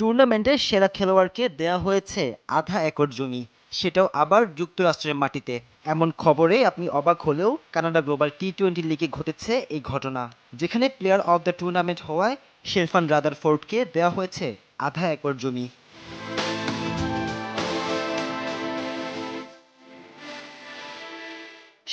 টুর্নামেন্টের সেরা খেলোয়াড়কে দেয়া হয়েছে আধা একর জমি, সেটাও আবার যুক্তরাষ্ট্রের মাটিতে। এমন খবরে আপনি অবাক হলেও কানাডা গ্লোবাল টি-20 লিগে ঘটেছে এই ঘটনা, যেখানে প্লেয়ার অব দ্য টুর্নামেন্ট হওয়ায় শেরফান রাদারফোর্ডকে দেওয়া হয়েছে আধা একর জমি।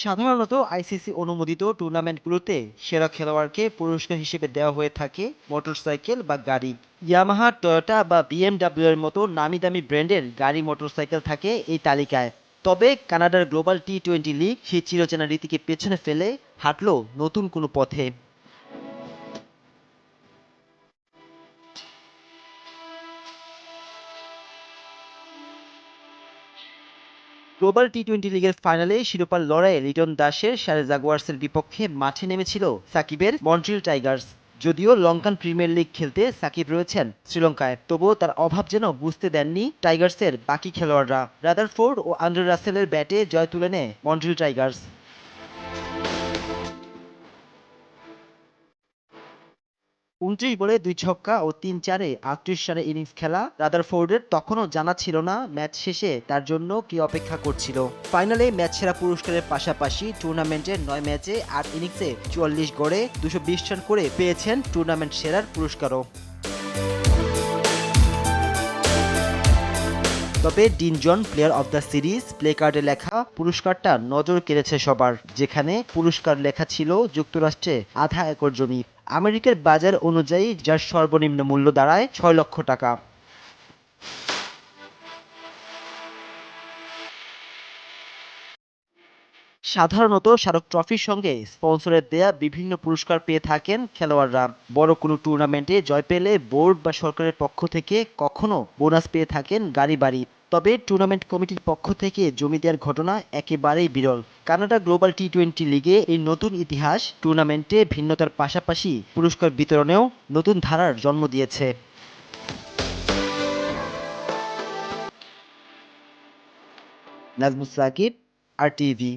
সাধারণত আইসিসি অনুমোদিত টুর্নামেন্টগুলোতে সেরা খেলোয়াড়কে পুরস্কার হিসেবে দেওয়া হয়ে থাকে মোটরসাইকেল বা গাড়ি। ইয়ামাহা, টয়োটা বা বিএমডাব্লিউ এর মতো নামি দামি ব্র্যান্ডের গাড়ি মোটরসাইকেল থাকে এই তালিকায়। তবে কানাডার গ্লোবাল টি-20 লিগ সেই চিরচেনা রীতিকে পেছনে ফেলে হাঁটল নতুন কোনো পথে। গ্লোবাল টি-20 লিগের ফাইনালে শিরোপার লড়াইয়ে লিটন দাসের সারে জাগুয়ার্সের বিপক্ষে মাঠে নেমেছিল সাকিবের মন্ট্রিল টাইগার্স। যদিও লঙ্কান প্রিমিয়ার লিগ খেলতে সাকিব রয়েছেন শ্রীলঙ্কায়, তবুও তার অভাব যেন বুঝতে দেননি টাইগার্সের বাকি খেলোয়াড়রা। রাদারফোর্ড ও আন্দ্রে রাসেলের ব্যাটে জয় তুলে নেয় মন্ট্রিল টাইগার্স। ২৯ বলে ২ ছক্কা ও ৩ চারে ৩৮ রানের ইনিংস খেলা রাদারফোর্ডের তখনও জানা ছিল না ম্যাচ শেষে তার জন্য কি অপেক্ষা করছিল। ফাইনালে ম্যাচ সেরা পুরস্কারের পাশাপাশি টুর্নামেন্টের ৯ ম্যাচে ৮ ইনিংসে ৪৪ গড়ে ২২০ রান করে পেয়েছেন টুর্নামেন্ট সেরার পুরস্কারও। তবে Dean John player of the series প্লে কার্ডে লেখা পুরস্কারটা নজর কেড়েছে সবার, যেখানে পুরস্কার লেখা ছিল যুক্তরাষ্ট্রে আধা একর জমি, আমেরিকার বাজার অনুযায়ী যার সর্বনিম্ন মূল্য দাঁড়ায় ৬ লক্ষ টাকা। সাধারণত স্মারক ট্রফির সঙ্গে স্পন্সরের দেয়া বিভিন্ন পুরস্কার পেয়ে থাকেন খেলোয়াড়রা। বড় কোনো টুর্নামেন্টে জয় পেলে বোর্ড বা সরকারের পক্ষ থেকে কখনো বোনাস পেয়ে থাকেন গাড়ি বাড়ি। তবে টুর্নামেন্ট কমিটির পক্ষ থেকে জমি দেওয়ার ঘটনা একেবারেই বিরল। কানাডা গ্লোবাল টি-20 লিগে এই নতুন ইতিহাস টুর্নামেন্টে ভিন্নতার পাশাপাশি পুরস্কার বিতরণেও নতুন ধারার জন্ম দিয়েছে। নাজমুস সাকিব, আর টিভি।